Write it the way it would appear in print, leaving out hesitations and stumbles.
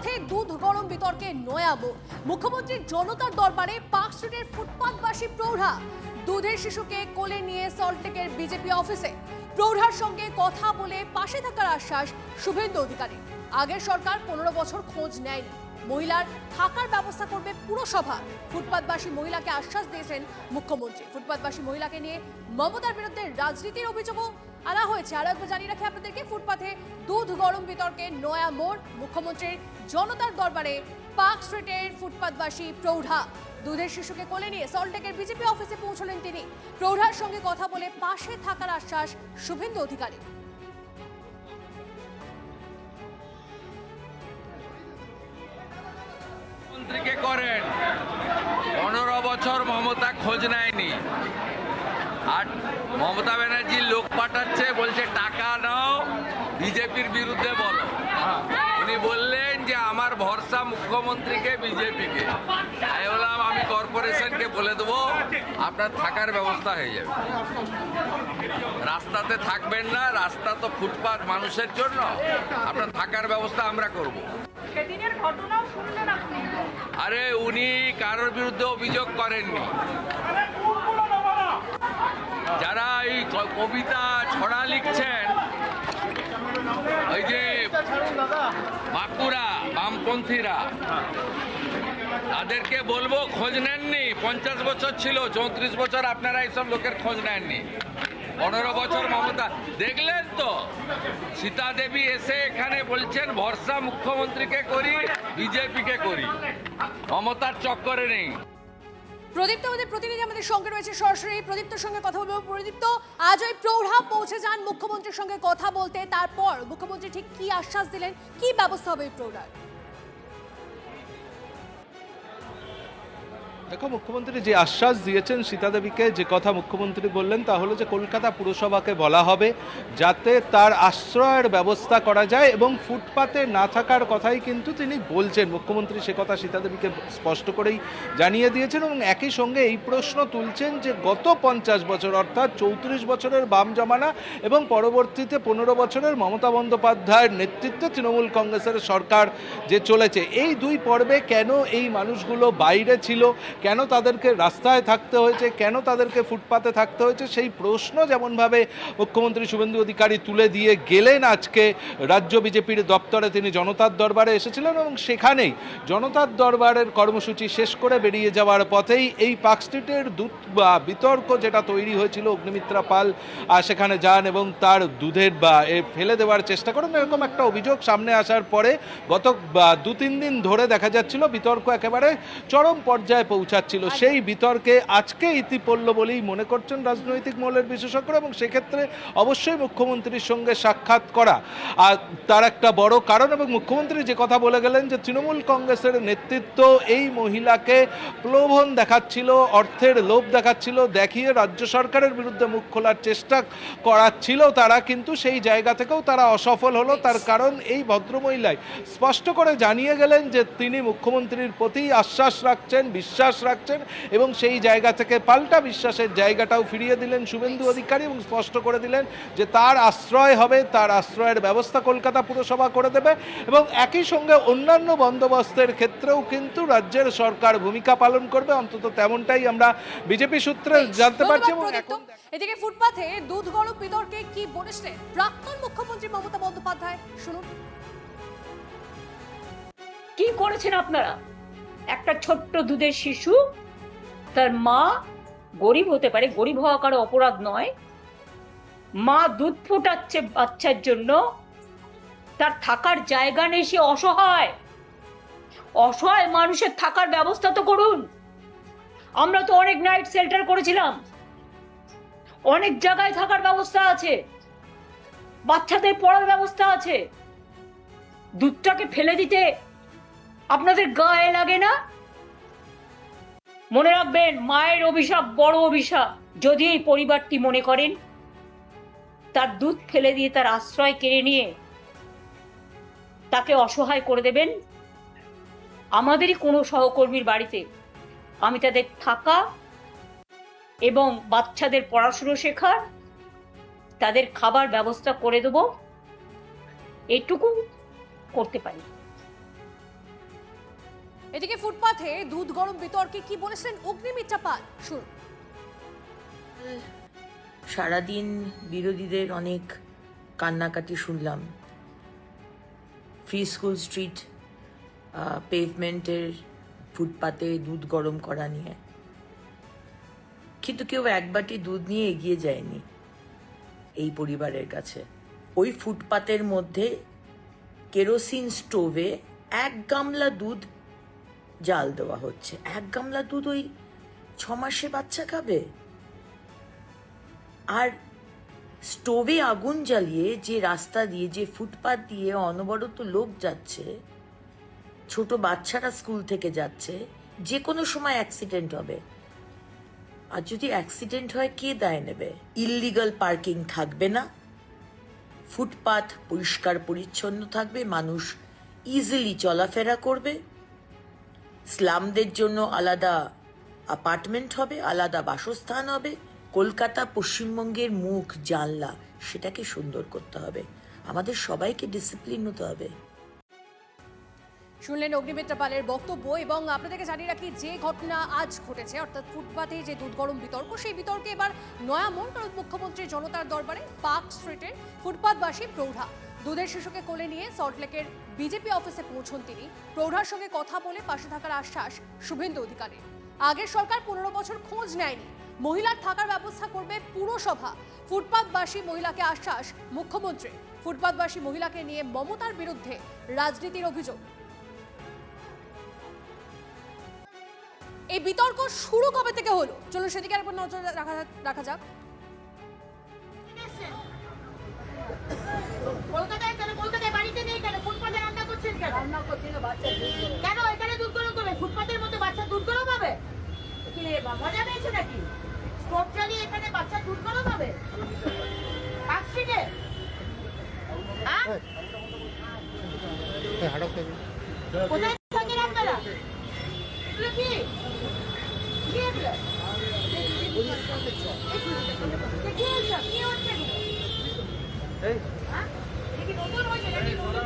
ফুটপাথে দুধ গরম বিতর্কে নয়া মোড়। মুখ্যমন্ত্রীর জনতার দরবারে পার্ক স্ট্রিটের ফুটপাথবাসী প্রৌঢ়া দুধের শিশুকে কোলে নিয়ে সল্টলেকের বিজেপি অফিসে। প্রৌঢ়ার সঙ্গে কথা বলে পাশে থাকার আশ্বাস শুভেন্দু অধিকারী। আগের সরকার 15 বছর খোঁজ নেয়নি, মহিলার থাকার ব্যবস্থা করবে পুরসভা। ফুটপাথবাসী মহিলাকে আশ্বাস দিয়েছেন মুখ্যমন্ত্রী। ফুটপাথবাসী মহিলাকে নিয়ে মমতার বিরুদ্ধে রাজনীতির অভিযোগও আনা হয়েছে। আরো একবার জানিয়ে রাখি আপনাদেরকে, ফুটপাথে দুধ গরম বিতর্কে নয়া মোড়। মুখ্যমন্ত্রীর জনতার দরবারে পার্ক স্ট্রিটের ফুটপাথবাসী প্রৌঢ়া দুধের শিশুকে কোলে নিয়ে সল্টলেকের বিজেপি অফিসে পৌঁছলেন তিনি। প্রৌঢ়ার সঙ্গে কথা বলে পাশে থাকার আশ্বাস শুভেন্দু অধিকারী। মন্ত্রীকে করেন 15 বছর মমতা খোঁজ নেয়নি, আর মমতা ব্যানার্জি লোক পাঠাচ্ছে, বলছে টাকা নাও বিজেপির বিরুদ্ধে বলো। উনি বললেন যে আমার ভরসা মুখ্যমন্ত্রীকে, বিজেপিকে। আমি বললাম আমি কর্পোরেশনকে বলে দেবো, আপনার থাকার ব্যবস্থা হয়ে যাবে। রাস্তাতে থাকবেন না, রাস্তা তো ফুটপাথ মানুষের জন্য, আপনার থাকার ব্যবস্থা আমরা করব। সেদিনের ঘটনাও শুনলেন আপনি? আরে উনি কারোর বিরুদ্ধে অভিযোগ করেননি। যারা এই কবিতা ছড়া লিখছেন, ওই যে বাঁকুড়া বামপন্থীরা, তাদেরকে বলবো খোঁজ নেননি। 50 বছর ছিল, 34 বছর আপনারা এইসব লোকের খোঁজ নেননি। 15 বছর মমতা দেখলেন তো। সীতা দেবী এসে এখানে বলছেন ভরসা মুখ্যমন্ত্রীকে করি, বিজেপিকে করি, মমতার চক্করে নেই। প্রদীপ্ত আমাদের প্রতিনিধি আমাদের সঙ্গে রয়েছে সরাসরি। প্রদীপ্তর সঙ্গে কথা বলবো। প্রদীপ্ত, আজ ওই প্রৌঢ়া পৌঁছে যান মুখ্যমন্ত্রীর সঙ্গে কথা বলতে, তারপর মুখ্যমন্ত্রী ঠিক কি আশ্বাস দিলেন, কি ব্যবস্থা হবে এই প্রৌঢ়ার? দেখো, মুখ্যমন্ত্রী যে আশ্বাস দিয়েছেন সীতা দেবীকে, যে কথা মুখ্যমন্ত্রী বললেন তা হলো যে কলকাতা পুরসভাকে বলা হবে যাতে তার আশ্রয়ের ব্যবস্থা করা যায়, এবং ফুটপাতে না থাকার কথাই কিন্তু তিনি বলছেন। মুখ্যমন্ত্রী সে কথা সীতা দেবীকে স্পষ্ট করেই জানিয়ে দিয়েছেন, এবং একই সঙ্গে এই প্রশ্ন তুলছেন যে গত 50 বছর অর্থাৎ 34 বছরের বাম জমানা এবং পরবর্তীতে 15 বছরের মমতা বন্দ্যোপাধ্যায়ের নেতৃত্বে তৃণমূল কংগ্রেসের সরকার যে চলেছে, এই দুই পর্বে কেন এই মানুষগুলো বাইরে ছিল, কেন তাদেরকে রাস্তায় থাকতে হয়েছে, কেন তাদেরকে ফুটপাতে থাকতে হয়েছে, সেই প্রশ্ন যেমনভাবে মুখ্যমন্ত্রী শুভেন্দু অধিকারী তুলে দিয়ে গেলেন। আজকে রাজ্য বিজেপির দপ্তরে তিনি জনতার দরবারে এসেছিলেন, এবং সেখানেই জনতার দরবারের কর্মসূচি শেষ করে বেরিয়ে যাওয়ার পথেই এই পার্ক স্ট্রিটের দুধ বিতর্ক যেটা তৈরি হয়েছিল, অগ্নিমিত্রা পাল সেখানে যান এবং তার দুধের ফেলে দেওয়ার চেষ্টা করেন, এরকম একটা অভিযোগ সামনে আসার পরে গত 2-3 দিন ধরে দেখা যাচ্ছিল বিতর্ক একেবারে চরম পর্যায়ে পৌঁছাচ্ছিল। সেই বিতর্কে আজকে ইতি পড়ল বলেই মনে করছেন রাজনৈতিক মহলের বিশেষজ্ঞরা, এবং সেক্ষেত্রে অবশ্যই মুখ্যমন্ত্রীর সঙ্গে সাক্ষাৎ করা আর তার একটা বড় কারণ। এবং মুখ্যমন্ত্রী যে কথা বলে গেলেন যে তৃণমূল কংগ্রেসের নেতৃত্ব এই মহিলাকে প্রলোভন দেখাচ্ছিল, অর্থের লোভ দেখাচ্ছিল, দেখিয়ে রাজ্য সরকারের বিরুদ্ধে মুখ খোলার চেষ্টা করাচ্ছিল তারা, কিন্তু সেই জায়গা থেকেও তারা অসফল হলো। তার কারণ এই ভদ্রমহিলাই স্পষ্ট করে জানিয়ে গেলেন যে তিনি মুখ্যমন্ত্রীর প্রতি আশ্বাস রাখছেন, বিশ্বাস রাখছেন, এবং সেই জায়গা থেকে পাল্টা বিশ্বাসের জায়গাটাও ফিরিয়ে দিলেন শুভেন্দু অধিকারী, এবং স্পষ্ট করে দিলেন যে তার আশ্রয় হবে, তার আশ্রয়ের ব্যবস্থা কলকাতা পুরসভা করে দেবে, এবং একই সঙ্গে অন্যান্য বন্দোবস্তের ক্ষেত্রেও কিন্তু রাজ্যের সরকার ভূমিকা পালন করবে, অন্তত তেমনটাই আমরা বিজেপি সূত্রে জানতে পারছি। এবং এখন এদিকে ফুটপাথে দুধ গরম বিতর্কে কি বলেছিলেন প্রাক্তন মুখ্যমন্ত্রী মমতা বন্দ্যোপাধ্যায়, শুনুন। কি করেছেন আপনারা? একটা ছোট্ট দুধের শিশু, তার মা গরিব হতে পারে, গরিব হওয়া কারো অপরাধ নয়, মা দুধ ফোটাচ্ছে বাচ্চার জন্য, তার থাকার জায়গা নেই, সে অসহায়। অসহায় মানুষের থাকার ব্যবস্থা তো করুন। আমরা তো অনেক নাইট শেল্টার করেছিলাম, অনেক জায়গায় থাকার ব্যবস্থা আছে, বাচ্চাদের পড়ার ব্যবস্থা আছে। দুধটাকে ফেলে দিতে আপনাদের গায়ে লাগে না? মনে রাখবেন, মায়ের অভিশাপ বড় অভিশাপ। যদি এই পরিবারটি মনে করেন তার দুধ ফেলে দিয়ে তার আশ্রয় কেড়ে নিয়ে তাকে অসহায় করে দেবেন, আমাদেরই কোনো সহকর্মীর বাড়িতে আমি তাদের থাকা এবং বাচ্চাদের পড়াশুনো শেখার, তাদের খাবার ব্যবস্থা করে দেব, এটুকু করতে পারি। এদিকে ফুটপাথে দুধ গরম বিতর্কে কি বলেছেন অগ্নিমিত্রা পাল, শুনুন। সারাদিন বিরোধীদের অনেক কান্নাকাটি শুনলাম ফ্রি স্কুল স্ট্রিট পেভমেন্টের ফুটপাতে দুধ গরম করা নিয়ে, কিন্তু কেউ এক বাটি দুধ নিয়ে এগিয়ে যায়নি এই পরিবারের কাছে। ওই ফুটপাতের মধ্যে কেরোসিন স্টোভে 1 গামলা দুধ জাল দেওয়া হচ্ছে। 1 গামলা দুধ ওই 6 মাসে বাচ্চা খাবে? আর স্টোভে আগুন জ্বালিয়ে যে রাস্তা দিয়ে, যে ফুটপাত দিয়ে অনবরত লোক যাচ্ছে, ছোট বাচ্চারা স্কুল থেকে যাচ্ছে, যে কোনো সময় অ্যাক্সিডেন্ট হবে। আর যদি অ্যাক্সিডেন্ট হয় কে দায় নেবে? ইললিগাল পার্কিং থাকবে না, ফুটপাত পরিষ্কার পরিচ্ছন্ন থাকবে, মানুষ ইজিলি চলাফেরা করবে, স্লামদের জন্য আলাদা অ্যাপার্টমেন্ট হবে, আলাদা বাসস্থান হবে। কলকাতা পশ্চিমবঙ্গের মুখ, জানলা, সেটাকে সুন্দর করতে হবে। আমাদের সবাইকে ডিসিপ্লিন হতে হবে। শুনলেন অগ্নিমিত্রা পালের বক্তব্য। এবং আপনাদেরকে জানিয়ে রাখি, যে ঘটনা আজ ঘটেছে অর্থাৎ ফুটপাতে যে দুধ গরম বিতর্ক, সেই বিতর্কে এবার নয়া মোড়, কারণ মুখ্যমন্ত্রী জনতার দরবারে পার্ক স্ট্রিটের ফুটপাতবাসী প্রৌঢ়া দুধের শিশুকে কোলে নিয়ে সল্টলেকের বিজেপি অফিসে পৌঁছন তিনি। প্রৌঢ়ার সঙ্গে কথা বলে পাশে থাকার আশ্বাস শুভেন্দু অধিকারীর। আগের সরকার 15 বছর খোঁজ নেয়নি, মহিলার থাকার ব্যবস্থা করবে পুরসভা। ফুটপাতবাসী মহিলাকে আশ্বাস মুখ্যমন্ত্রী। ফুটপাতবাসী মহিলাকে নিয়ে মমতার বিরুদ্ধে রাজনীতির অভিযোগ। এই বিতর্ক শুরু কবে থেকে হলো, চলুন সেদিকে একবার নজর রাখা যাক। কলকাতায় বাড়িতে নেই কেন? ফুটপাতে রান্না করছেন কেন? রান্না করছেন কেন? এখানে দুধ গরম করবে, ফুটপাতের মধ্যে বাচ্চা দুধ গরম হবে? কি মজা পেয়েছে নাকি? স্টোভ চালিয়ে এখানে বাচ্চা দুধ গরম হবে পার্ক স্ট্রিটে? কোথায় থাকেন আপনারা? এগুলো কি কি এগুলো? কি হচ্ছে? কি হচ্ছে এগুলো? হ্যাঁ, এটা কি নতুন হয়েছে নাকি? নতুন